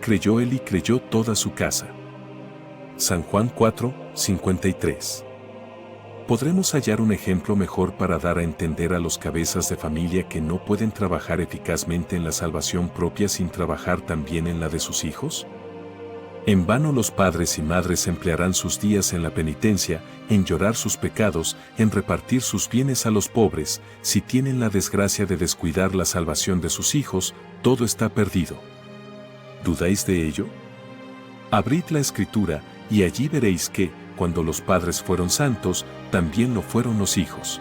creyó él y creyó toda su casa. San Juan 4, 53. ¿Podremos hallar un ejemplo mejor para dar a entender a los cabezas de familia que no pueden trabajar eficazmente en la salvación propia sin trabajar también en la de sus hijos? En vano los padres y madres emplearán sus días en la penitencia, en llorar sus pecados, en repartir sus bienes a los pobres, si tienen la desgracia de descuidar la salvación de sus hijos, todo está perdido. ¿Dudáis de ello? Abrid la Escritura, y allí veréis que, cuando los padres fueron santos, también lo fueron los hijos.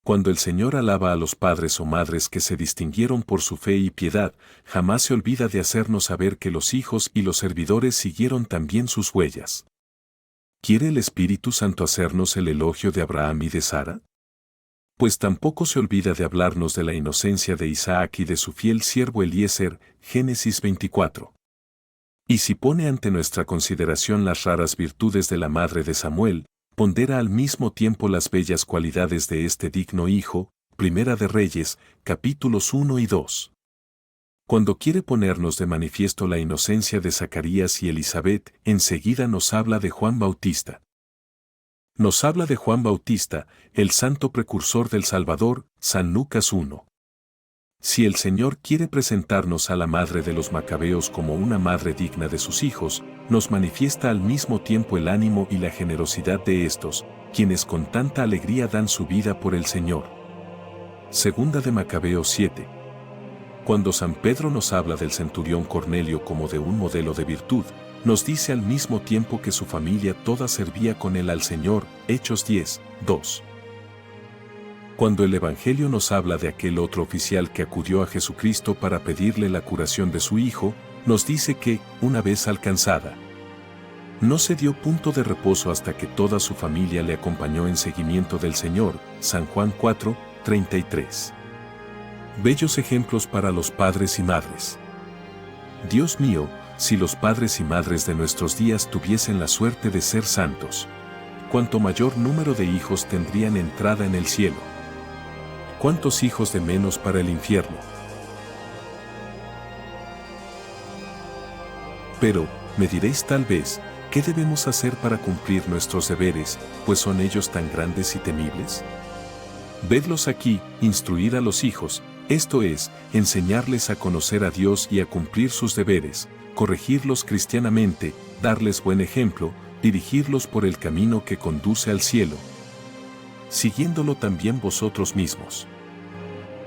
Cuando el Señor alaba a los padres o madres que se distinguieron por su fe y piedad, jamás se olvida de hacernos saber que los hijos y los servidores siguieron también sus huellas. ¿Quiere el Espíritu Santo hacernos el elogio de Abraham y de Sara? Pues tampoco se olvida de hablarnos de la inocencia de Isaac y de su fiel siervo Eliezer, Génesis 24. Y si pone ante nuestra consideración las raras virtudes de la madre de Samuel, pondera al mismo tiempo las bellas cualidades de este digno hijo, Primera de Reyes, capítulos 1 y 2. Cuando quiere ponernos de manifiesto la inocencia de Zacarías y Elizabeth, enseguida nos habla de Juan Bautista. Nos habla de Juan Bautista, el santo precursor del Salvador, San Lucas 1. Si el Señor quiere presentarnos a la madre de los macabeos como una madre digna de sus hijos, nos manifiesta al mismo tiempo el ánimo y la generosidad de estos, quienes con tanta alegría dan su vida por el Señor. Segunda de Macabeos 7. Cuando San Pedro nos habla del centurión Cornelio como de un modelo de virtud, nos dice al mismo tiempo que su familia toda servía con él al Señor, Hechos 10, 2. Cuando el Evangelio nos habla de aquel otro oficial que acudió a Jesucristo para pedirle la curación de su hijo, nos dice que, una vez alcanzada, no se dio punto de reposo hasta que toda su familia le acompañó en seguimiento del Señor, San Juan 4, 33. Bellos ejemplos para los padres y madres. Dios mío, si los padres y madres de nuestros días tuviesen la suerte de ser santos, cuánto mayor número de hijos tendrían entrada en el cielo. ¿Cuántos hijos de menos para el infierno? Pero, me diréis tal vez, ¿qué debemos hacer para cumplir nuestros deberes, pues son ellos tan grandes y temibles? Vedlos aquí, instruir a los hijos, esto es, enseñarles a conocer a Dios y a cumplir sus deberes, corregirlos cristianamente, darles buen ejemplo, dirigirlos por el camino que conduce al cielo, siguiéndolo también vosotros mismos.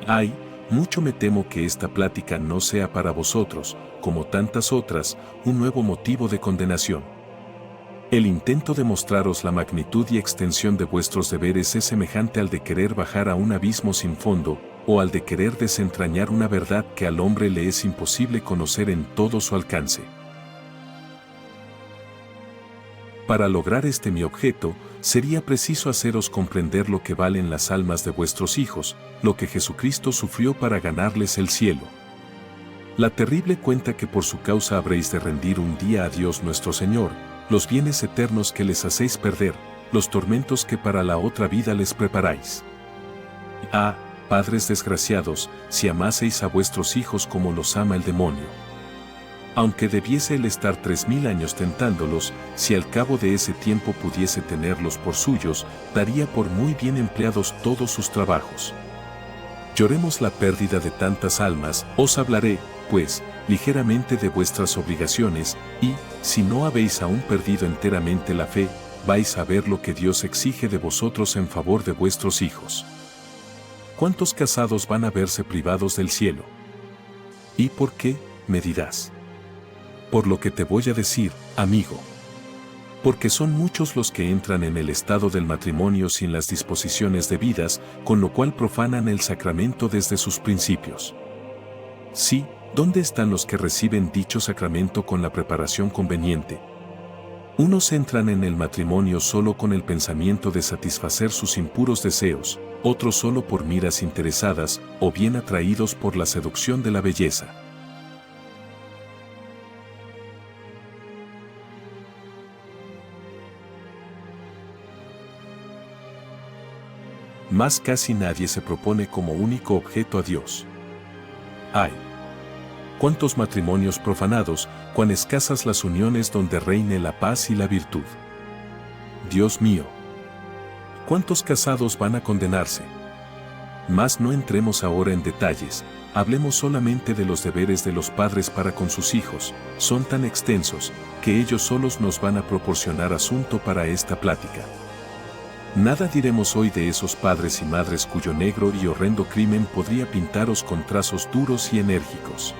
Ay, mucho me temo que esta plática no sea para vosotros, como tantas otras, un nuevo motivo de condenación. El intento de mostraros la magnitud y extensión de vuestros deberes es semejante al de querer bajar a un abismo sin fondo, o al de querer desentrañar una verdad que al hombre le es imposible conocer en todo su alcance. Para lograr este mi objeto, sería preciso haceros comprender lo que valen las almas de vuestros hijos, lo que Jesucristo sufrió para ganarles el cielo. La terrible cuenta que por su causa habréis de rendir un día a Dios nuestro Señor, los bienes eternos que les hacéis perder, los tormentos que para la otra vida les preparáis. Ah, padres desgraciados, si amaseis a vuestros hijos como los ama el demonio. Aunque debiese él estar 3000 años tentándolos, si al cabo de ese tiempo pudiese tenerlos por suyos, daría por muy bien empleados todos sus trabajos. Lloremos la pérdida de tantas almas, os hablaré, pues, ligeramente de vuestras obligaciones, y, si no habéis aún perdido enteramente la fe, vais a ver lo que Dios exige de vosotros en favor de vuestros hijos. ¿Cuántos casados van a verse privados del cielo? ¿Y por qué? Me dirás. Por lo que te voy a decir, amigo. Porque son muchos los que entran en el estado del matrimonio sin las disposiciones debidas, con lo cual profanan el sacramento desde sus principios. Sí, ¿dónde están los que reciben dicho sacramento con la preparación conveniente? Unos entran en el matrimonio solo con el pensamiento de satisfacer sus impuros deseos, otros solo por miras interesadas o bien atraídos por la seducción de la belleza. Mas casi nadie se propone como único objeto a Dios. ¡Ay! Cuántos matrimonios profanados, cuán escasas las uniones donde reine la paz y la virtud. Dios mío, ¿cuántos casados van a condenarse? Mas no entremos ahora en detalles, hablemos solamente de los deberes de los padres para con sus hijos, son tan extensos, que ellos solos nos van a proporcionar asunto para esta plática. Nada diremos hoy de esos padres y madres cuyo negro y horrendo crimen podría pintaros con trazos duros y enérgicos.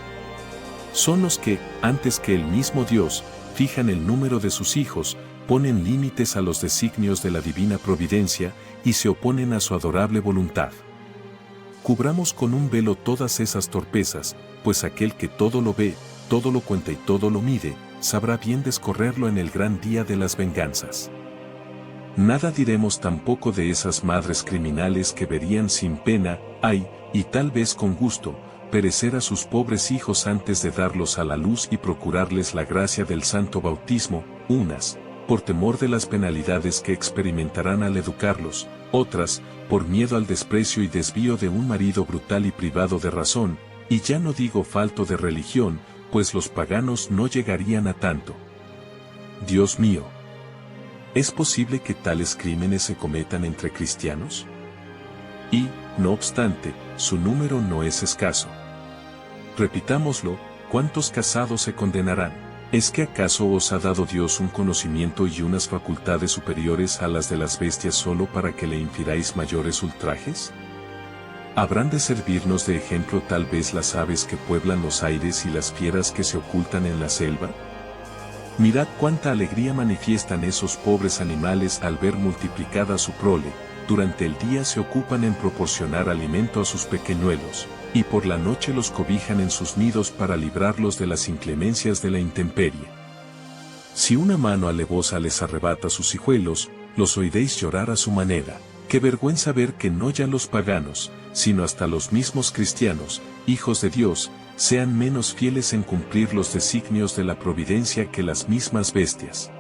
Son los que, antes que el mismo Dios, fijan el número de sus hijos, ponen límites a los designios de la divina providencia y se oponen a su adorable voluntad. Cubramos con un velo todas esas torpezas, pues aquel que todo lo ve, todo lo cuenta y todo lo mide, sabrá bien descorrerlo en el gran día de las venganzas. Nada diremos tampoco de esas madres criminales que verían sin pena, ay, y tal vez con gusto, perecer a sus pobres hijos antes de darlos a la luz y procurarles la gracia del santo bautismo, unas, por temor de las penalidades que experimentarán al educarlos, otras, por miedo al desprecio y desvío de un marido brutal y privado de razón, y ya no digo falto de religión, pues los paganos no llegarían a tanto. Dios mío, ¿es posible que tales crímenes se cometan entre cristianos? Y, no obstante, su número no es escaso. Repitámoslo, ¿cuántos casados se condenarán? ¿Es que acaso os ha dado Dios un conocimiento y unas facultades superiores a las de las bestias solo para que le infiráis mayores ultrajes? ¿Habrán de servirnos de ejemplo tal vez las aves que pueblan los aires y las fieras que se ocultan en la selva? Mirad cuánta alegría manifiestan esos pobres animales al ver multiplicada su prole. Durante el día se ocupan en proporcionar alimento a sus pequeñuelos, y por la noche los cobijan en sus nidos para librarlos de las inclemencias de la intemperie. Si una mano alevosa les arrebata sus hijuelos, los oiréis llorar a su manera. Qué vergüenza ver que no ya los paganos, sino hasta los mismos cristianos, hijos de Dios, sean menos fieles en cumplir los designios de la providencia que las mismas bestias.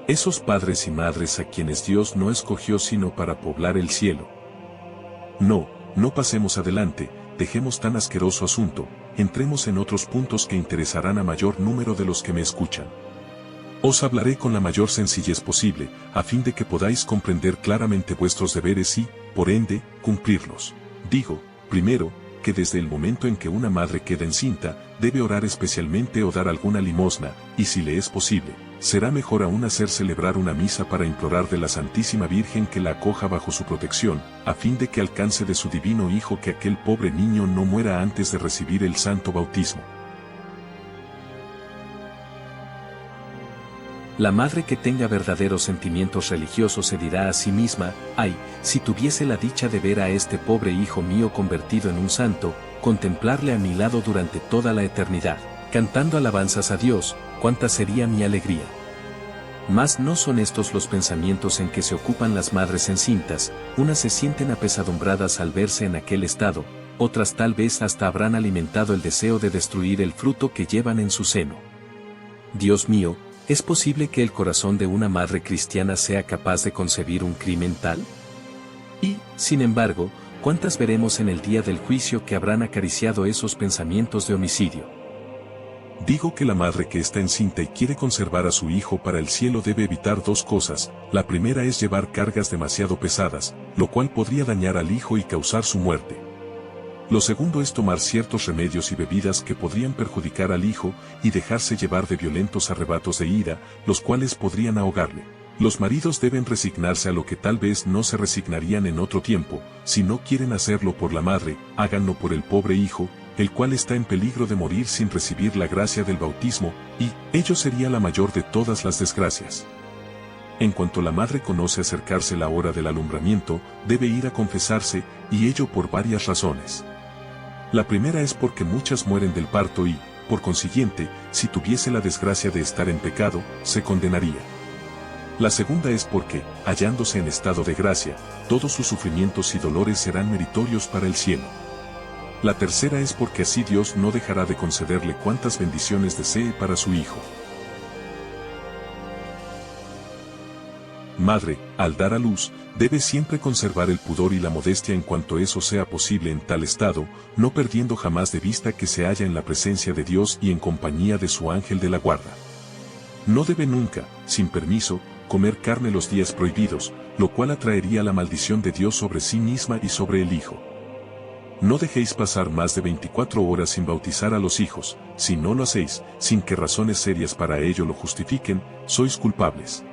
Esos padres y madres a quienes Dios no escogió sino para poblar el cielo. No pasemos adelante, dejemos tan asqueroso asunto, entremos en otros puntos que interesarán a mayor número de los que me escuchan. Os hablaré con la mayor sencillez posible, a fin de que podáis comprender claramente vuestros deberes y, por ende, cumplirlos. Digo, primero, que desde el momento en que una madre queda encinta, debe orar especialmente o dar alguna limosna, y si le es posible, será mejor aún hacer celebrar una misa para implorar de la Santísima Virgen que la acoja bajo su protección, a fin de que alcance de su divino Hijo que aquel pobre niño no muera antes de recibir el santo bautismo. La madre que tenga verdaderos sentimientos religiosos se dirá a sí misma, ay, si tuviese la dicha de ver a este pobre hijo mío convertido en un santo, contemplarle a mi lado durante toda la eternidad, cantando alabanzas a Dios, cuánta sería mi alegría. Mas no son estos los pensamientos en que se ocupan las madres encintas, unas se sienten apesadumbradas al verse en aquel estado, otras tal vez hasta habrán alimentado el deseo de destruir el fruto que llevan en su seno. Dios mío, ¿es posible que el corazón de una madre cristiana sea capaz de concebir un crimen tal? Y, sin embargo, ¿cuántas veremos en el día del juicio que habrán acariciado esos pensamientos de homicidio? Digo que la madre que está encinta y quiere conservar a su hijo para el cielo debe evitar dos cosas. La primera es llevar cargas demasiado pesadas, lo cual podría dañar al hijo y causar su muerte. Lo segundo es tomar ciertos remedios y bebidas que podrían perjudicar al hijo y dejarse llevar de violentos arrebatos de ira, los cuales podrían ahogarle. Los maridos deben resignarse a lo que tal vez no se resignarían en otro tiempo. Si no quieren hacerlo por la madre, háganlo por el pobre hijo, el cual está en peligro de morir sin recibir la gracia del bautismo, y ello sería la mayor de todas las desgracias. En cuanto la madre conoce acercarse la hora del alumbramiento, debe ir a confesarse, y ello por varias razones. La primera es porque muchas mueren del parto y, por consiguiente, si tuviese la desgracia de estar en pecado, se condenaría. La segunda es porque, hallándose en estado de gracia, todos sus sufrimientos y dolores serán meritorios para el cielo. La tercera es porque así Dios no dejará de concederle cuantas bendiciones desee para su hijo. Madre, al dar a luz, debe siempre conservar el pudor y la modestia en cuanto eso sea posible en tal estado, no perdiendo jamás de vista que se halla en la presencia de Dios y en compañía de su ángel de la guarda. No debe nunca, sin permiso, comer carne los días prohibidos, lo cual atraería la maldición de Dios sobre sí misma y sobre el hijo. No dejéis pasar más de 24 horas sin bautizar a los hijos. Si no lo hacéis, sin que razones serias para ello lo justifiquen, sois culpables.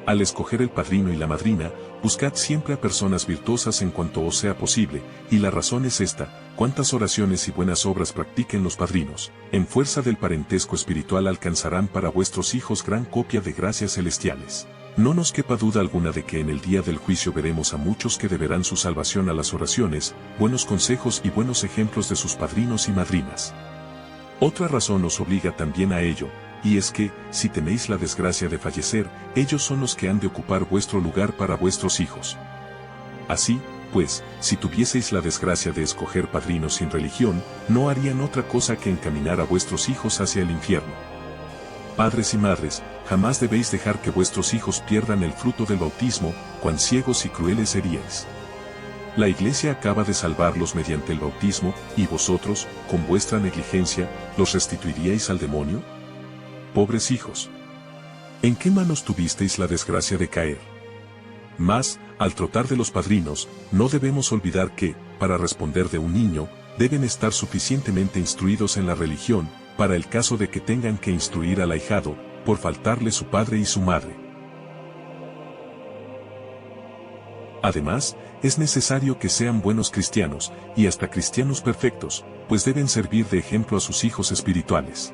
Al escoger el padrino y la madrina, buscad siempre a personas virtuosas en cuanto os sea posible, y la razón es esta: cuantas oraciones y buenas obras practiquen los padrinos, en fuerza del parentesco espiritual alcanzarán para vuestros hijos gran copia de gracias celestiales. No nos quepa duda alguna de que en el día del juicio veremos a muchos que deberán su salvación a las oraciones, buenos consejos y buenos ejemplos de sus padrinos y madrinas. Otra razón os obliga también a ello, y es que, si tenéis la desgracia de fallecer, ellos son los que han de ocupar vuestro lugar para vuestros hijos. Así, pues, si tuvieseis la desgracia de escoger padrinos sin religión, no harían otra cosa que encaminar a vuestros hijos hacia el infierno. Padres y madres, jamás debéis dejar que vuestros hijos pierdan el fruto del bautismo, cuán ciegos y crueles seríais. La Iglesia acaba de salvarlos mediante el bautismo, y vosotros, con vuestra negligencia, ¿los restituiríais al demonio? Pobres hijos. ¿En qué manos tuvisteis la desgracia de caer? Mas, al tratar de los padrinos, no debemos olvidar que, para responder de un niño, deben estar suficientemente instruidos en la religión, para el caso de que tengan que instruir al ahijado, por faltarle su padre y su madre. Además, es necesario que sean buenos cristianos, y hasta cristianos perfectos, pues deben servir de ejemplo a sus hijos espirituales.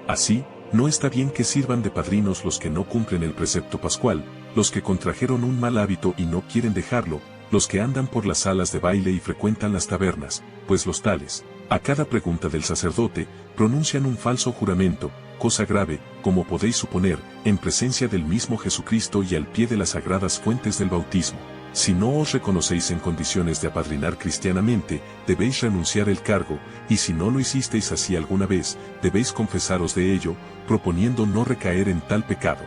Así, no está bien que sirvan de padrinos los que no cumplen el precepto pascual, los que contrajeron un mal hábito y no quieren dejarlo, los que andan por las salas de baile y frecuentan las tabernas, pues los tales, a cada pregunta del sacerdote, pronuncian un falso juramento, cosa grave, como podéis suponer, en presencia del mismo Jesucristo y al pie de las sagradas fuentes del bautismo. Si no os reconocéis en condiciones de apadrinar cristianamente, debéis renunciar el cargo, y si no lo hicisteis así alguna vez, debéis confesaros de ello, proponiendo no recaer en tal pecado.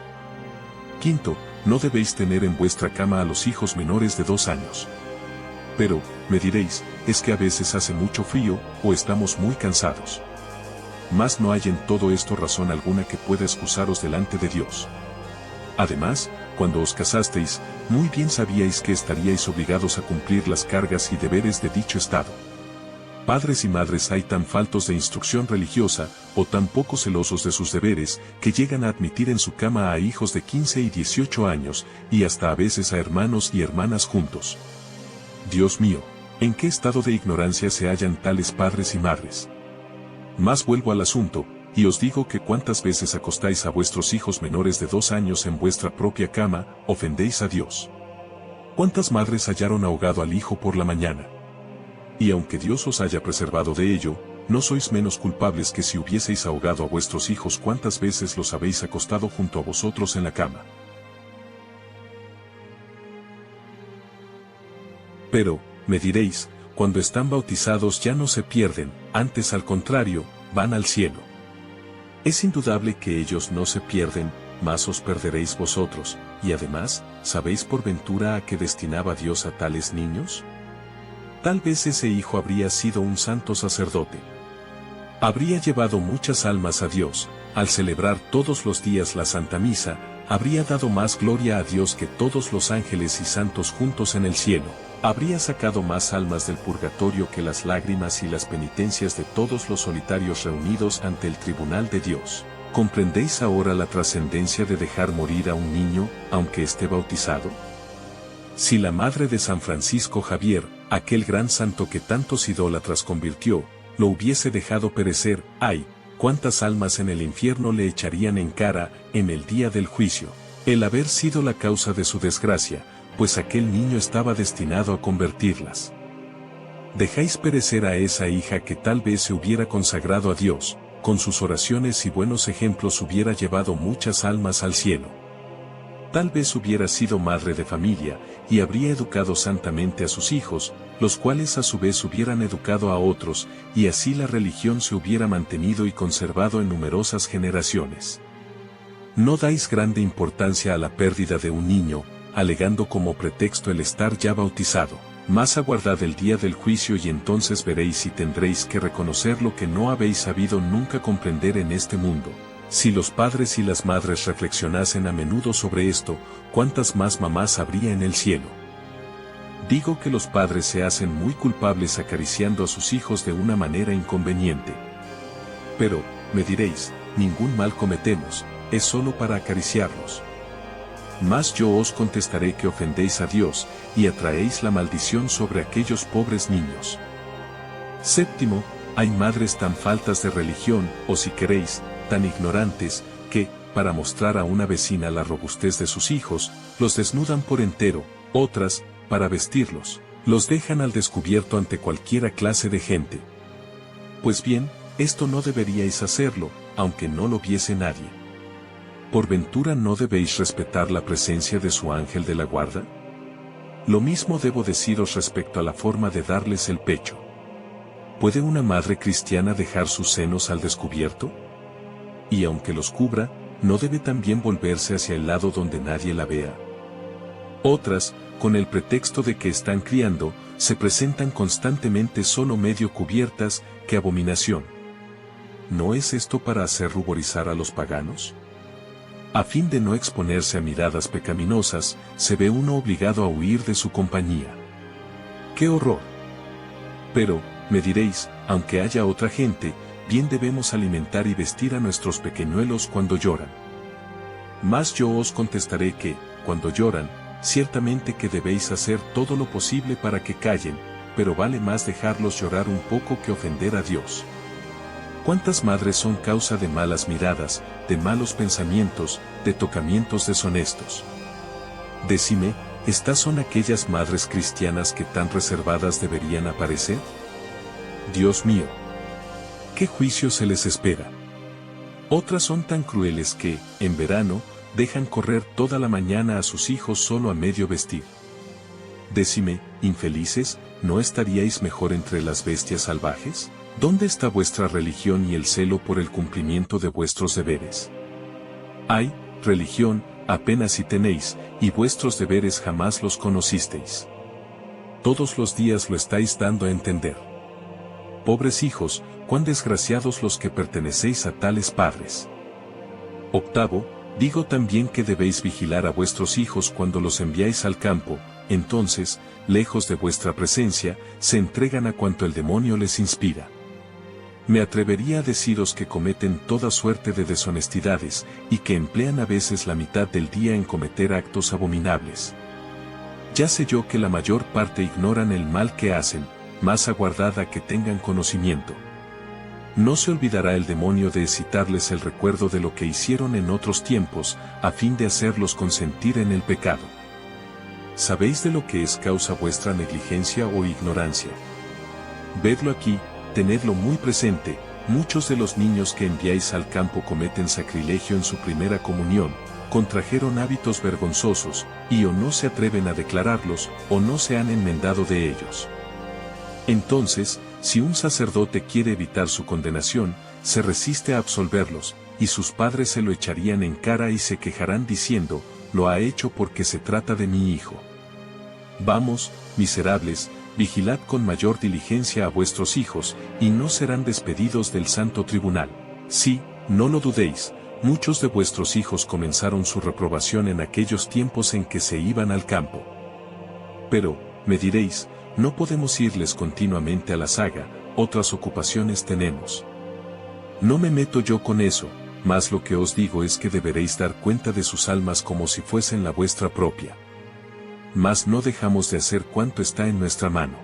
Quinto, no debéis tener en vuestra cama a los hijos menores de 2 años. Pero, me diréis, es que a veces hace mucho frío, o estamos muy cansados. Mas no hay en todo esto razón alguna que pueda excusaros delante de Dios. Además, cuando os casasteis, muy bien sabíais que estaríais obligados a cumplir las cargas y deberes de dicho estado. Padres y madres hay tan faltos de instrucción religiosa, o tan poco celosos de sus deberes, que llegan a admitir en su cama a hijos de 15 y 18 años, y hasta a veces a hermanos y hermanas juntos. Dios mío, ¿en qué estado de ignorancia se hallan tales padres y madres? Mas vuelvo al asunto, y os digo que cuantas veces acostáis a vuestros hijos menores de 2 años en vuestra propia cama, ofendéis a Dios. ¿Cuántas madres hallaron ahogado al hijo por la mañana? Y aunque Dios os haya preservado de ello, no sois menos culpables que si hubieseis ahogado a vuestros hijos. ¿Cuántas veces los habéis acostado junto a vosotros en la cama? Pero, me diréis, cuando están bautizados ya no se pierden, antes al contrario, van al cielo. Es indudable que ellos no se pierden, mas os perderéis vosotros, y además, ¿sabéis por ventura a qué destinaba Dios a tales niños? Tal vez ese hijo habría sido un santo sacerdote. Habría llevado muchas almas a Dios, al celebrar todos los días la Santa Misa, habría dado más gloria a Dios que todos los ángeles y santos juntos en el cielo, habría sacado más almas del purgatorio que las lágrimas y las penitencias de todos los solitarios reunidos ante el tribunal de Dios. ¿Comprendéis ahora la trascendencia de dejar morir a un niño, aunque esté bautizado? Si la madre de San Francisco Javier, aquel gran santo que tantos idólatras convirtió, lo hubiese dejado perecer, ¡ay! ¿Cuántas almas en el infierno le echarían en cara, en el día del juicio, el haber sido la causa de su desgracia, pues aquel niño estaba destinado a convertirlas? Dejáis perecer a esa hija que tal vez se hubiera consagrado a Dios, con sus oraciones y buenos ejemplos hubiera llevado muchas almas al cielo. Tal vez hubiera sido madre de familia, y habría educado santamente a sus hijos, los cuales a su vez hubieran educado a otros, y así la religión se hubiera mantenido y conservado en numerosas generaciones. No dais grande importancia a la pérdida de un niño, alegando como pretexto el estar ya bautizado. Más aguardad el día del juicio y entonces veréis y tendréis que reconocer lo que no habéis sabido nunca comprender en este mundo. Si los padres y las madres reflexionasen a menudo sobre esto, ¿cuántas más mamás habría en el cielo? Digo que los padres se hacen muy culpables acariciando a sus hijos de una manera inconveniente. Pero, me diréis, ningún mal cometemos, es solo para acariciarlos. Mas yo os contestaré que ofendéis a Dios, y atraéis la maldición sobre aquellos pobres niños. Séptimo, hay madres tan faltas de religión, o si queréis, tan ignorantes, que, para mostrar a una vecina la robustez de sus hijos, los desnudan por entero, otras, para vestirlos, los dejan al descubierto ante cualquiera clase de gente. Pues bien, esto no deberíais hacerlo, aunque no lo viese nadie. ¿Por ventura no debéis respetar la presencia de su ángel de la guarda? Lo mismo debo deciros respecto a la forma de darles el pecho. ¿Puede una madre cristiana dejar sus senos al descubierto? Y aunque los cubra, ¿no debe también volverse hacia el lado donde nadie la vea? Otras, con el pretexto de que están criando, se presentan constantemente solo medio cubiertas, ¡qué abominación! ¿No es esto para hacer ruborizar a los paganos? A fin de no exponerse a miradas pecaminosas, se ve uno obligado a huir de su compañía. ¡Qué horror! Pero, me diréis, aunque haya otra gente, bien debemos alimentar y vestir a nuestros pequeñuelos cuando lloran. Mas yo os contestaré que, cuando lloran, ciertamente que debéis hacer todo lo posible para que callen, pero vale más dejarlos llorar un poco que ofender a Dios. ¿Cuántas madres son causa de malas miradas, de malos pensamientos, de tocamientos deshonestos? Decime, ¿estas son aquellas madres cristianas que tan reservadas deberían aparecer? Dios mío, ¿qué juicio se les espera? Otras son tan crueles que, en verano, dejan correr toda la mañana a sus hijos solo a medio vestir. Decime, infelices, ¿no estaríais mejor entre las bestias salvajes? ¿Dónde está vuestra religión y el celo por el cumplimiento de vuestros deberes? Ay, religión, apenas si tenéis, y vuestros deberes jamás los conocisteis. Todos los días lo estáis dando a entender. Pobres hijos, cuán desgraciados los que pertenecéis a tales padres. Octavo, digo también que debéis vigilar a vuestros hijos cuando los enviáis al campo, entonces, lejos de vuestra presencia, se entregan a cuanto el demonio les inspira. Me atrevería a deciros que cometen toda suerte de deshonestidades, y que emplean a veces la mitad del día en cometer actos abominables. Ya sé yo que la mayor parte ignoran el mal que hacen, más aguardada que tengan conocimiento. No se olvidará el demonio de excitarles el recuerdo de lo que hicieron en otros tiempos, a fin de hacerlos consentir en el pecado. ¿Sabéis de lo que es causa vuestra negligencia o ignorancia? Vedlo aquí, tenedlo muy presente, muchos de los niños que enviáis al campo cometen sacrilegio en su primera comunión, contrajeron hábitos vergonzosos, y o no se atreven a declararlos, o no se han enmendado de ellos. Entonces, si un sacerdote quiere evitar su condenación, se resiste a absolverlos, y sus padres se lo echarían en cara y se quejarán diciendo, lo ha hecho porque se trata de mi hijo. Vamos, miserables, vigilad con mayor diligencia a vuestros hijos, y no serán despedidos del santo tribunal. Sí, no lo dudéis, Muchos de vuestros hijos comenzaron su reprobación en aquellos tiempos en que se iban al campo. Pero, me diréis, no podemos irles continuamente a la saga, otras ocupaciones tenemos. No me meto yo con eso, mas lo que os digo es que deberéis dar cuenta de sus almas como si fuesen la vuestra propia. Mas no dejamos de hacer cuanto está en nuestra mano.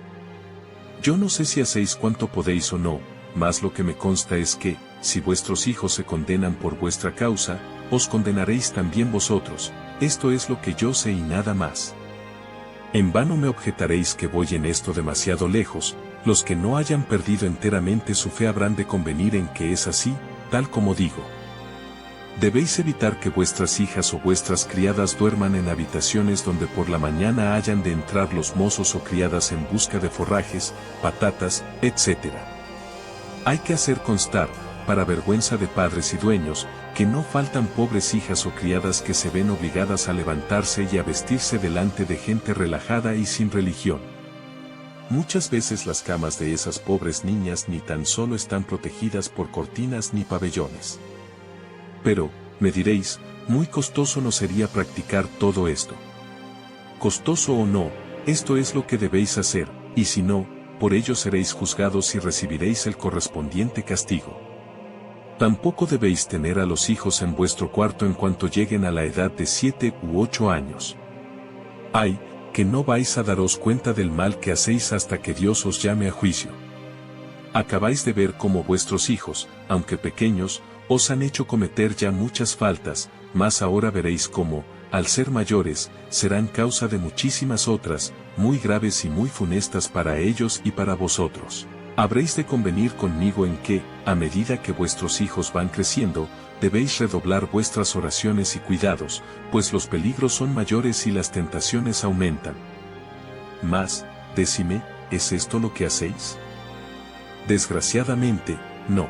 Yo no sé si hacéis cuanto podéis o no, mas lo que me consta es que, si vuestros hijos se condenan por vuestra causa, os condenaréis también vosotros, esto es lo que yo sé y nada más. En vano me objetaréis que voy en esto demasiado lejos, los que no hayan perdido enteramente su fe habrán de convenir en que es así, tal como digo. Debéis evitar que vuestras hijas o vuestras criadas duerman en habitaciones donde por la mañana hayan de entrar los mozos o criadas en busca de forrajes, patatas, etc. Hay que hacer constar, para vergüenza de padres y dueños, que no faltan pobres hijas o criadas que se ven obligadas a levantarse y a vestirse delante de gente relajada y sin religión. Muchas veces las camas de esas pobres niñas ni tan solo están protegidas por cortinas ni pabellones. Pero, me diréis, muy costoso no sería practicar todo esto. Costoso o no, esto es lo que debéis hacer, y si no, por ello seréis juzgados y recibiréis el correspondiente castigo. Tampoco debéis tener a los hijos en vuestro cuarto en cuanto lleguen a la edad de 7 u 8 años. Ay, que no vais a daros cuenta del mal que hacéis hasta que Dios os llame a juicio. Acabáis de ver cómo vuestros hijos, aunque pequeños, os han hecho cometer ya muchas faltas, mas ahora veréis cómo, al ser mayores, serán causa de muchísimas otras, muy graves y muy funestas para ellos y para vosotros. Habréis de convenir conmigo en que, a medida que vuestros hijos van creciendo, debéis redoblar vuestras oraciones y cuidados, pues los peligros son mayores y las tentaciones aumentan. Mas, decime, ¿es esto lo que hacéis? Desgraciadamente, no.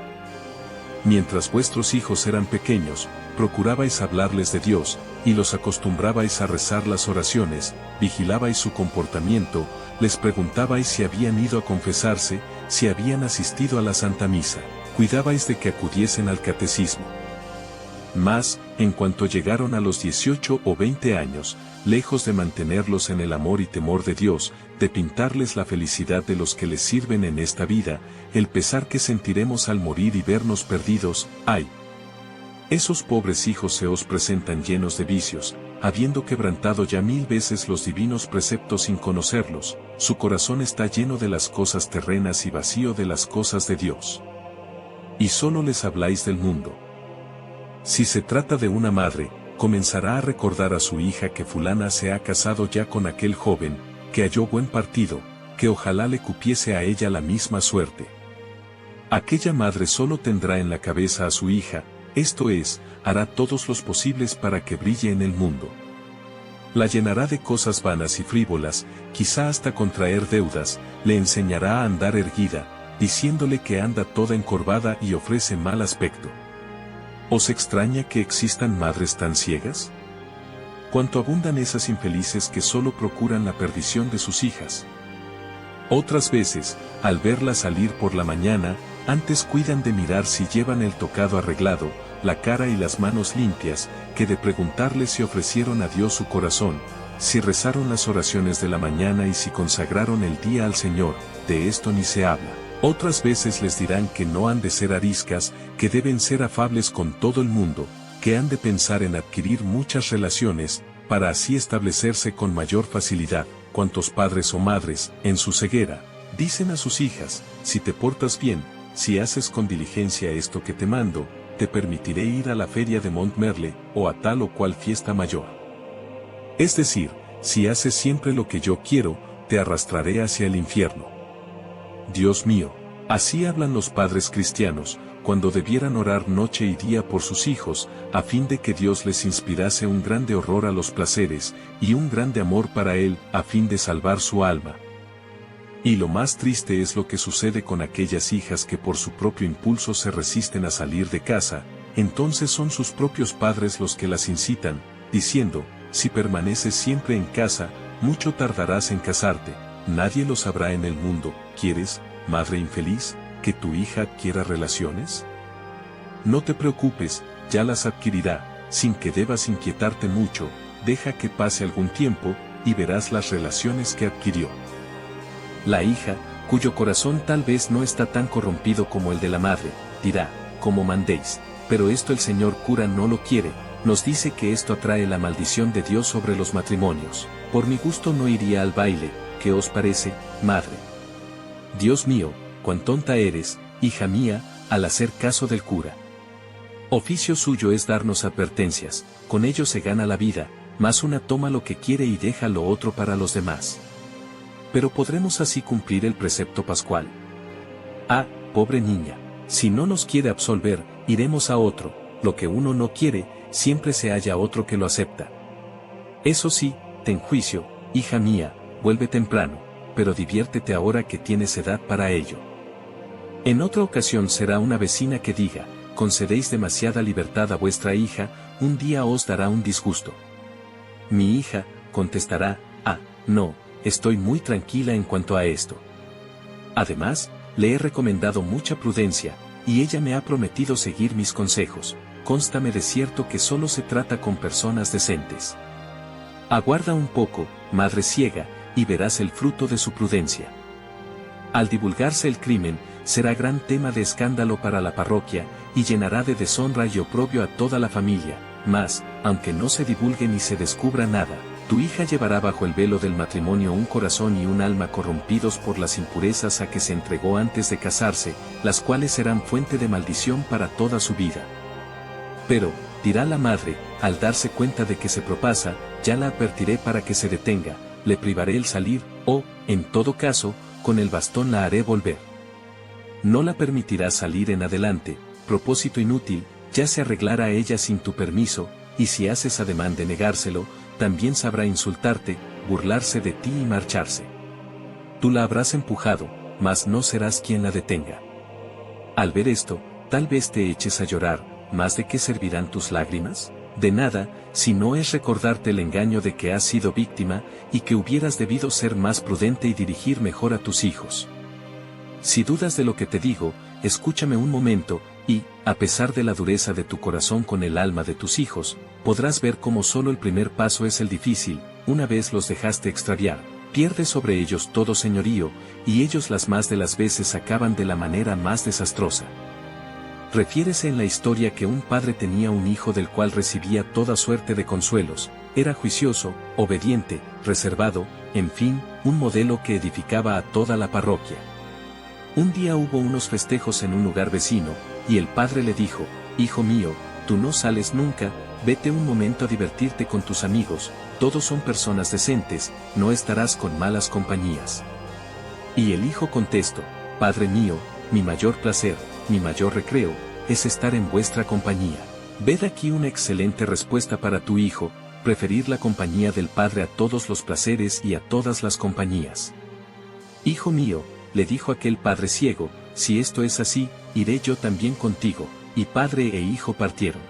Mientras vuestros hijos eran pequeños, procurabais hablarles de Dios, y los acostumbrabais a rezar las oraciones, vigilabais su comportamiento, les preguntabais si habían ido a confesarse, si habían asistido a la Santa Misa, cuidabais de que acudiesen al catecismo. Mas, en cuanto llegaron a los 18 o 20 años, lejos de mantenerlos en el amor y temor de Dios, de pintarles la felicidad de los que les sirven en esta vida, el pesar que sentiremos al morir y vernos perdidos, ¡ay! Esos pobres hijos se os presentan llenos de vicios, habiendo quebrantado ya 1000 veces los divinos preceptos sin conocerlos, su corazón está lleno de las cosas terrenas y vacío de las cosas de Dios. Y solo les habláis del mundo. Si se trata de una madre, comenzará a recordar a su hija que fulana se ha casado ya con aquel joven, que halló buen partido, que ojalá le cupiese a ella la misma suerte. Aquella madre solo tendrá en la cabeza a su hija, esto es, hará todos los posibles para que brille en el mundo. La llenará de cosas vanas y frívolas, quizá hasta contraer deudas, le enseñará a andar erguida, diciéndole que anda toda encorvada y ofrece mal aspecto. ¿Os extraña que existan madres tan ciegas? Cuánto abundan esas infelices que solo procuran la perdición de sus hijas. Otras veces, al verlas salir por la mañana, antes cuidan de mirar si llevan el tocado arreglado, la cara y las manos limpias, que de preguntarle si ofrecieron a Dios su corazón, si rezaron las oraciones de la mañana y si consagraron el día al Señor, de esto ni se habla. Otras veces les dirán que no han de ser ariscas, que deben ser afables con todo el mundo, que han de pensar en adquirir muchas relaciones, para así establecerse con mayor facilidad. Cuantos padres o madres, en su ceguera, dicen a sus hijas, si te portas bien, si haces con diligencia esto que te mando, te permitiré ir a la feria de Montmerle, o a tal o cual fiesta mayor. Es decir, si haces siempre lo que yo quiero, te arrastraré hacia el infierno. Dios mío, así hablan los padres cristianos, cuando debieran orar noche y día por sus hijos, a fin de que Dios les inspirase un grande horror a los placeres, y un grande amor para Él, a fin de salvar su alma. Y lo más triste es lo que sucede con aquellas hijas que por su propio impulso se resisten a salir de casa, entonces son sus propios padres los que las incitan, diciendo, si permaneces siempre en casa, mucho tardarás en casarte, nadie lo sabrá en el mundo. ¿Quieres, madre infeliz, que tu hija adquiera relaciones? No te preocupes, ya las adquirirá, sin que debas inquietarte mucho, deja que pase algún tiempo, y verás las relaciones que adquirió. La hija, cuyo corazón tal vez no está tan corrompido como el de la madre, dirá, como mandéis, pero esto el señor cura no lo quiere, nos dice que esto atrae la maldición de Dios sobre los matrimonios. Por mi gusto no iría al baile, ¿qué os parece, madre? Dios mío, cuán tonta eres, hija mía, al hacer caso del cura. Oficio suyo es darnos advertencias, con ello se gana la vida, mas una toma lo que quiere y deja lo otro para los demás. Pero podremos así cumplir el precepto pascual. Ah, pobre niña, si no nos quiere absolver, iremos a otro, lo que uno no quiere, siempre se halla otro que lo acepta. Eso sí, ten juicio, hija mía, vuelve temprano, pero diviértete ahora que tienes edad para ello. En otra ocasión será una vecina que diga, concedéis demasiada libertad a vuestra hija, un día os dará un disgusto. Mi hija, contestará, ah, no, estoy muy tranquila en cuanto a esto. Además, le he recomendado mucha prudencia, y ella me ha prometido seguir mis consejos, cónstame de cierto que solo se trata con personas decentes. Aguarda un poco, madre ciega, y verás el fruto de su prudencia. Al divulgarse el crimen, será gran tema de escándalo para la parroquia, y llenará de deshonra y oprobio a toda la familia, mas, aunque no se divulgue ni se descubra nada, tu hija llevará bajo el velo del matrimonio un corazón y un alma corrompidos por las impurezas a que se entregó antes de casarse, las cuales serán fuente de maldición para toda su vida. Pero, dirá la madre, al darse cuenta de que se propasa, ya la advertiré para que se detenga, le privaré el salir, o, en todo caso, con el bastón la haré volver. No la permitirás salir en adelante, propósito inútil, ya se arreglará ella sin tu permiso, y si haces ademán de negárselo, también sabrá insultarte, burlarse de ti y marcharse. Tú la habrás empujado, mas no serás quien la detenga. Al ver esto, tal vez te eches a llorar, ¿mas de qué servirán tus lágrimas? De nada, si no es recordarte el engaño de que has sido víctima, y que hubieras debido ser más prudente y dirigir mejor a tus hijos. Si dudas de lo que te digo, escúchame un momento, y, a pesar de la dureza de tu corazón con el alma de tus hijos, podrás ver cómo solo el primer paso es el difícil. Una vez los dejaste extraviar, pierdes sobre ellos todo señorío, y ellos las más de las veces acaban de la manera más desastrosa. Refiérese en la historia que un padre tenía un hijo del cual recibía toda suerte de consuelos, era juicioso, obediente, reservado, en fin, un modelo que edificaba a toda la parroquia. Un día hubo unos festejos en un lugar vecino, y el padre le dijo, hijo mío, tú no sales nunca, vete un momento a divertirte con tus amigos, todos son personas decentes, no estarás con malas compañías. Y el hijo contestó, padre mío, mi mayor placer, mi mayor recreo, es estar en vuestra compañía. Ved aquí una excelente respuesta para tu hijo, preferir la compañía del padre a todos los placeres y a todas las compañías. Hijo mío, le dijo aquel padre ciego, si esto es así, iré yo también contigo, y padre e hijo partieron.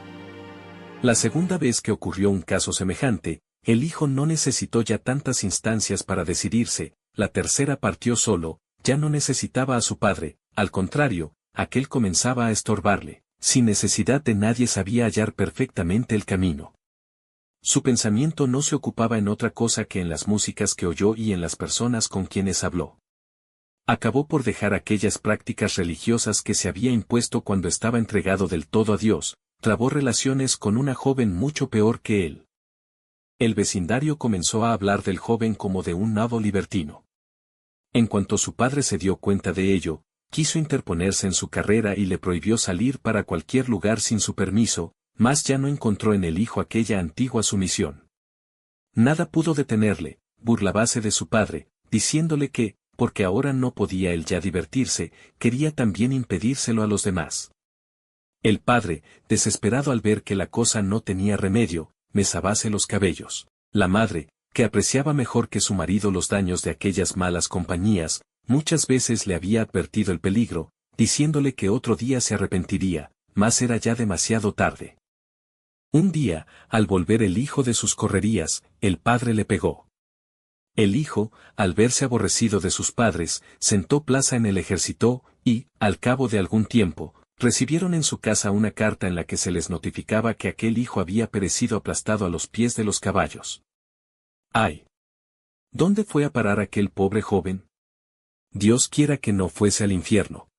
La segunda vez que ocurrió un caso semejante, el hijo no necesitó ya tantas instancias para decidirse, la tercera partió solo, ya no necesitaba a su padre, al contrario, aquel comenzaba a estorbarle, sin necesidad de nadie sabía hallar perfectamente el camino. Su pensamiento no se ocupaba en otra cosa que en las músicas que oyó y en las personas con quienes habló. Acabó por dejar aquellas prácticas religiosas que se había impuesto cuando estaba entregado del todo a Dios, trabó relaciones con una joven mucho peor que él. El vecindario comenzó a hablar del joven como de un nabo libertino. En cuanto su padre se dio cuenta de ello, quiso interponerse en su carrera y le prohibió salir para cualquier lugar sin su permiso, mas ya no encontró en el hijo aquella antigua sumisión. Nada pudo detenerle, burlábase de su padre, diciéndole que, porque ahora no podía él ya divertirse, quería también impedírselo a los demás. El padre, desesperado al ver que la cosa no tenía remedio, mesábase los cabellos. La madre, que apreciaba mejor que su marido los daños de aquellas malas compañías, muchas veces le había advertido el peligro, diciéndole que otro día se arrepentiría, mas era ya demasiado tarde. Un día, al volver el hijo de sus correrías, el padre le pegó. El hijo, al verse aborrecido de sus padres, sentó plaza en el ejército, y, al cabo de algún tiempo, Recibieron en su casa una carta en la que se les notificaba que aquel hijo había perecido aplastado a los pies de los caballos. ¡Ay! ¿Dónde fue a parar aquel pobre joven? Dios quiera que no fuese al infierno.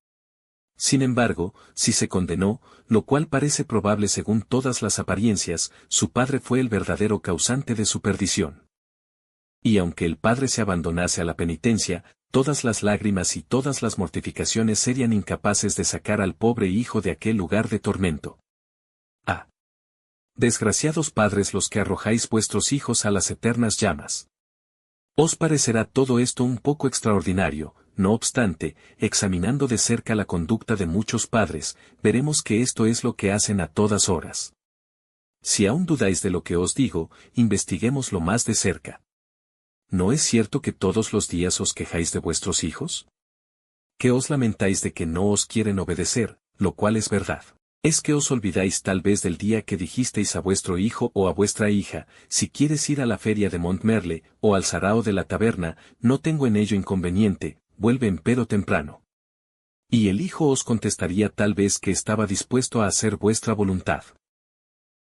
Sin embargo, si se condenó, lo cual parece probable según todas las apariencias, su padre fue el verdadero causante de su perdición. Y aunque el padre se abandonase a la penitencia, todas las lágrimas y todas las mortificaciones serían incapaces de sacar al pobre hijo de aquel lugar de tormento. ¡Ah! Desgraciados padres los que arrojáis vuestros hijos a las eternas llamas. Os parecerá todo esto un poco extraordinario, no obstante, examinando de cerca la conducta de muchos padres, veremos que esto es lo que hacen a todas horas. Si aún dudáis de lo que os digo, investiguémoslo más de cerca. ¿No es cierto que todos los días os quejáis de vuestros hijos? ¿Que os lamentáis de que no os quieren obedecer, lo cual es verdad? ¿Es que os olvidáis tal vez del día que dijisteis a vuestro hijo o a vuestra hija, si quieres ir a la feria de Montmerle, o al sarao de la taberna, no tengo en ello inconveniente, vuelve empero temprano? Y el hijo os contestaría tal vez que estaba dispuesto a hacer vuestra voluntad.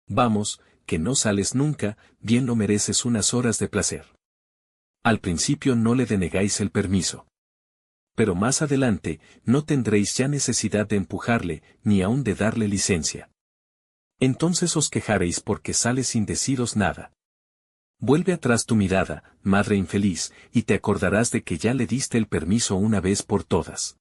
Vamos, que no sales nunca, bien lo mereces unas horas de placer. Al principio no le denegáis el permiso. Pero más adelante, no tendréis ya necesidad de empujarle, ni aun de darle licencia. Entonces os quejaréis porque sale sin deciros nada. Vuelve atrás tu mirada, madre infeliz, y te acordarás de que ya le diste el permiso una vez por todas.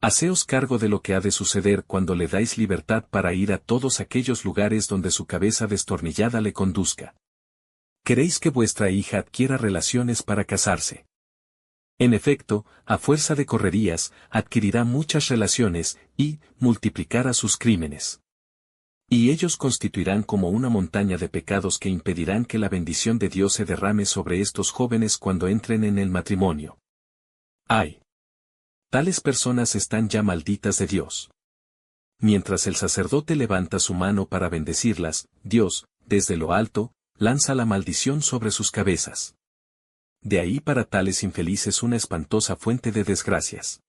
Haceos cargo de lo que ha de suceder cuando le dais libertad para ir a todos aquellos lugares donde su cabeza destornillada le conduzca. ¿Queréis que vuestra hija adquiera relaciones para casarse? En efecto, a fuerza de correrías, adquirirá muchas relaciones, y multiplicará sus crímenes. Y ellos constituirán como una montaña de pecados que impedirán que la bendición de Dios se derrame sobre estos jóvenes cuando entren en el matrimonio. ¡Ay! Tales personas están ya malditas de Dios. Mientras el sacerdote levanta su mano para bendecirlas, Dios, desde lo alto, lanza la maldición sobre sus cabezas. De ahí para tales infelices una espantosa fuente de desgracias.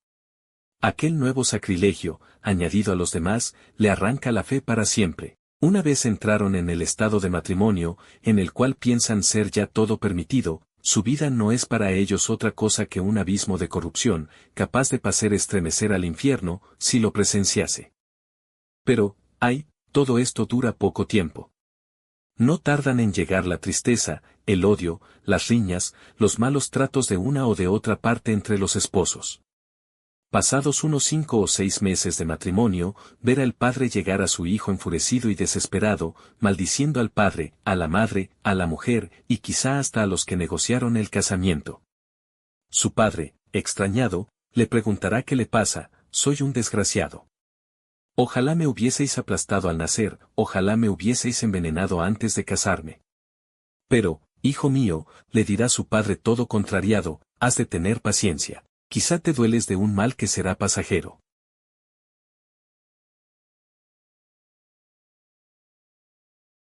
Aquel nuevo sacrilegio, añadido a los demás, le arranca la fe para siempre. Una vez entraron en el estado de matrimonio, en el cual piensan ser ya todo permitido, su vida no es para ellos otra cosa que un abismo de corrupción, capaz de hacer estremecer al infierno, si lo presenciase. Pero, ay, todo esto dura poco tiempo. No tardan en llegar la tristeza, el odio, las riñas, los malos tratos de una o de otra parte entre los esposos. Pasados unos 5 o 6 meses de matrimonio, ver al padre llegar a su hijo enfurecido y desesperado, maldiciendo al padre, a la madre, a la mujer, y quizá hasta a los que negociaron el casamiento. Su padre, extrañado, le preguntará qué le pasa: soy un desgraciado. Ojalá me hubieseis aplastado al nacer, ojalá me hubieseis envenenado antes de casarme. Pero, hijo mío, le dirá su padre todo contrariado, has de tener paciencia. Quizá te dueles de un mal que será pasajero.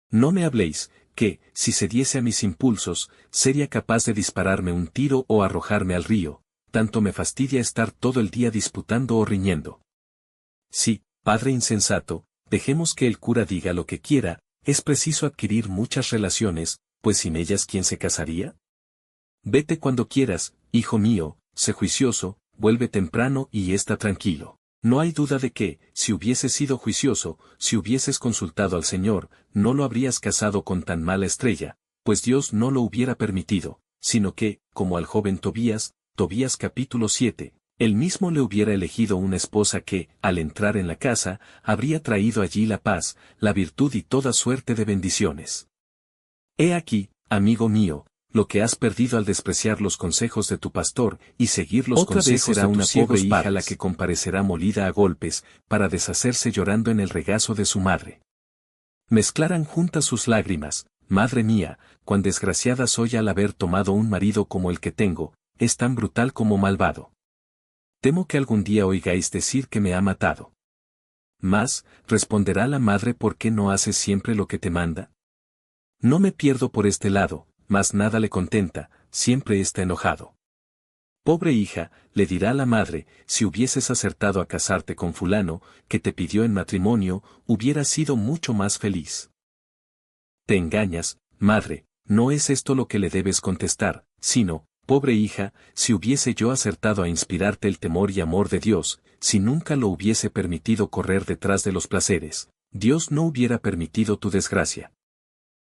No me habléis, que, si cediese a mis impulsos, sería capaz de dispararme un tiro o arrojarme al río, tanto me fastidia estar todo el día disputando o riñendo. Sí, padre insensato, dejemos que el cura diga lo que quiera, es preciso adquirir muchas relaciones, pues sin ellas ¿quién se casaría? Vete cuando quieras, hijo mío, sé juicioso, vuelve temprano y está tranquilo. No hay duda de que, si hubieses sido juicioso, si hubieses consultado al Señor, no lo habrías casado con tan mala estrella, pues Dios no lo hubiera permitido, sino que, como al joven Tobías, Tobías capítulo 7, él mismo le hubiera elegido una esposa que, al entrar en la casa, habría traído allí la paz, la virtud y toda suerte de bendiciones. He aquí, amigo mío, lo que has perdido al despreciar los consejos de tu pastor y seguir los consejos de una pobre hija la que comparecerá molida a golpes, para deshacerse llorando en el regazo de su madre. Mezclaran juntas sus lágrimas: madre mía, cuán desgraciada soy al haber tomado un marido como el que tengo, es tan brutal como malvado. Temo que algún día oigáis decir que me ha matado. Mas, responderá la madre: ¿por qué no haces siempre lo que te manda? No me pierdo por este lado, mas nada le contenta, siempre está enojado. Pobre hija, le dirá la madre, si hubieses acertado a casarte con fulano, que te pidió en matrimonio, hubieras sido mucho más feliz. Te engañas, madre, no es esto lo que le debes contestar, sino, pobre hija, si hubiese yo acertado a inspirarte el temor y amor de Dios, si nunca lo hubiese permitido correr detrás de los placeres, Dios no hubiera permitido tu desgracia.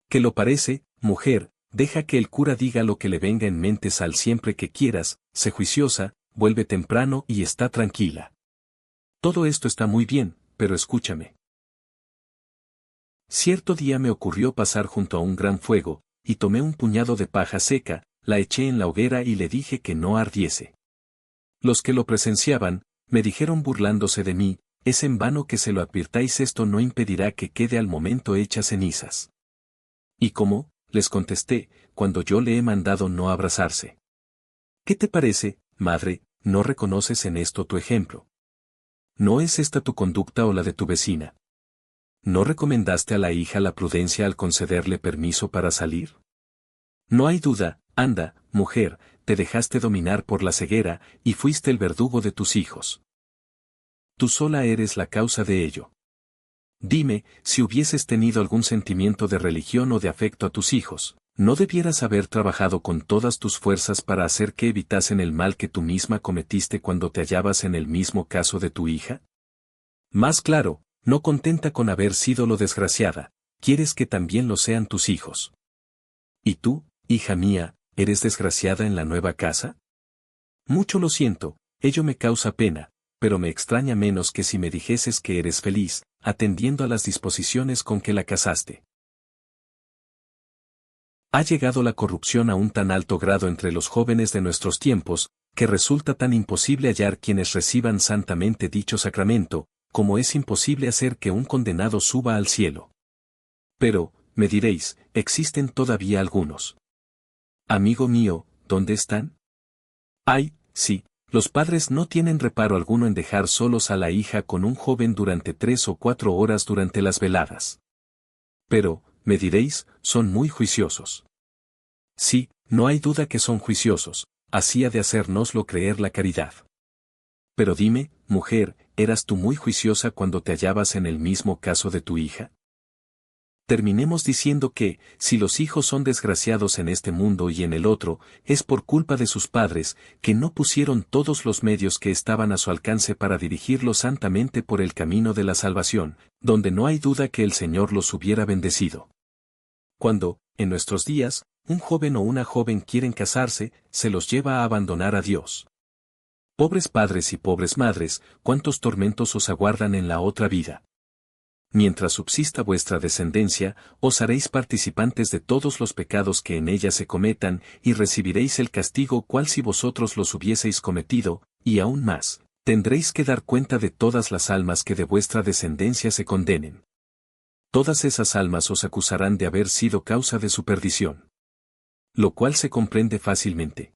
¿Qué lo parece, mujer? Deja que el cura diga lo que le venga en mente, sal siempre que quieras, sé juiciosa, vuelve temprano y está tranquila. Todo esto está muy bien, pero escúchame. Cierto día me ocurrió pasar junto a un gran fuego, y tomé un puñado de paja seca, la eché en la hoguera y le dije que no ardiese. Los que lo presenciaban, me dijeron burlándose de mí, es en vano que se lo advirtáis, esto no impedirá que quede al momento hecha cenizas. ¿Y cómo? Les contesté, cuando yo le he mandado no abrazarse. ¿Qué te parece, madre, no reconoces en esto tu ejemplo? ¿No es esta tu conducta o la de tu vecina? ¿No recomendaste a la hija la prudencia al concederle permiso para salir? No hay duda, anda, mujer, te dejaste dominar por la ceguera, y fuiste el verdugo de tus hijos. Tú sola eres la causa de ello. Dime, si hubieses tenido algún sentimiento de religión o de afecto a tus hijos, ¿no debieras haber trabajado con todas tus fuerzas para hacer que evitasen el mal que tú misma cometiste cuando te hallabas en el mismo caso de tu hija? Más claro, no contenta con haber sido lo desgraciada, quieres que también lo sean tus hijos. ¿Y tú, hija mía, eres desgraciada en la nueva casa? Mucho lo siento, ello me causa pena, pero me extraña menos que si me dijeses que eres feliz, atendiendo a las disposiciones con que la casaste. Ha llegado la corrupción a un tan alto grado entre los jóvenes de nuestros tiempos, que resulta tan imposible hallar quienes reciban santamente dicho sacramento, como es imposible hacer que un condenado suba al cielo. Pero, me diréis, existen todavía algunos. Amigo mío, ¿dónde están? Ay, sí. Los padres no tienen reparo alguno en dejar solos a la hija con un joven durante 3 o 4 horas durante las veladas. Pero, me diréis, son muy juiciosos. Sí, no hay duda que son juiciosos, así ha de hacérnoslo creer la caridad. Pero dime, mujer, ¿eras tú muy juiciosa cuando te hallabas en el mismo caso de tu hija? Terminemos diciendo que, si los hijos son desgraciados en este mundo y en el otro, es por culpa de sus padres, que no pusieron todos los medios que estaban a su alcance para dirigirlos santamente por el camino de la salvación, donde no hay duda que el Señor los hubiera bendecido. Cuando, en nuestros días, un joven o una joven quieren casarse, se los lleva a abandonar a Dios. Pobres padres y pobres madres, cuántos tormentos os aguardan en la otra vida. Mientras subsista vuestra descendencia, os haréis participantes de todos los pecados que en ella se cometan, y recibiréis el castigo cual si vosotros los hubieseis cometido, y aún más, tendréis que dar cuenta de todas las almas que de vuestra descendencia se condenen. Todas esas almas os acusarán de haber sido causa de su perdición. Lo cual se comprende fácilmente.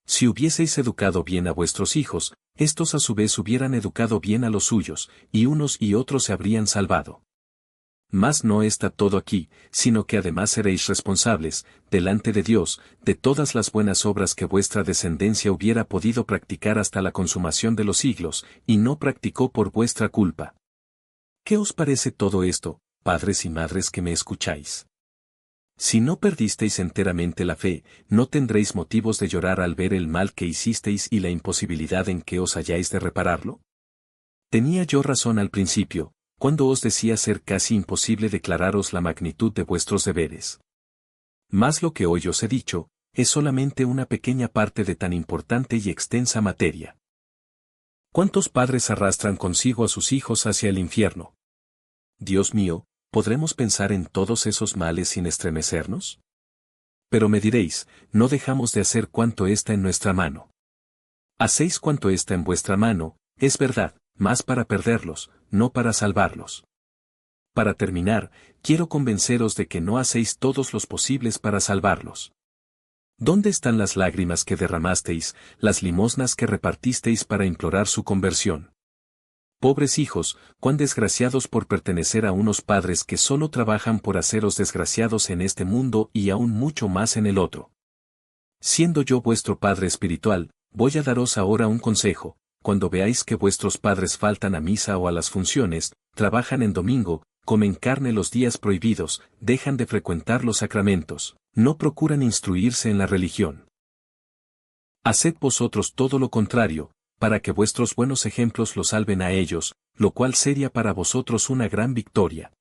Si hubieseis educado bien a vuestros hijos, estos a su vez hubieran educado bien a los suyos, y unos y otros se habrían salvado. Mas no está todo aquí, sino que además seréis responsables, delante de Dios, de todas las buenas obras que vuestra descendencia hubiera podido practicar hasta la consumación de los siglos, y no practicó por vuestra culpa. ¿Qué os parece todo esto, padres y madres que me escucháis? Si no perdisteis enteramente la fe, no tendréis motivos de llorar al ver el mal que hicisteis y la imposibilidad en que os halláis de repararlo. Tenía yo razón al principio, cuando os decía ser casi imposible declararos la magnitud de vuestros deberes. Mas lo que hoy os he dicho, es solamente una pequeña parte de tan importante y extensa materia. ¿Cuántos padres arrastran consigo a sus hijos hacia el infierno? Dios mío, ¿podremos pensar en todos esos males sin estremecernos? Pero me diréis, no dejamos de hacer cuanto está en nuestra mano. Hacéis cuanto está en vuestra mano, es verdad, mas para perderlos, no para salvarlos. Para terminar, quiero convenceros de que no hacéis todos los posibles para salvarlos. ¿Dónde están las lágrimas que derramasteis, las limosnas que repartisteis para implorar su conversión? Pobres hijos, cuán desgraciados por pertenecer a unos padres que solo trabajan por haceros desgraciados en este mundo y aún mucho más en el otro. Siendo yo vuestro Padre espiritual, voy a daros ahora un consejo: cuando veáis que vuestros padres faltan a misa o a las funciones, trabajan en domingo, comen carne los días prohibidos, dejan de frecuentar los sacramentos, no procuran instruirse en la religión. Haced vosotros todo lo contrario, para que vuestros buenos ejemplos los salven a ellos, lo cual sería para vosotros una gran victoria.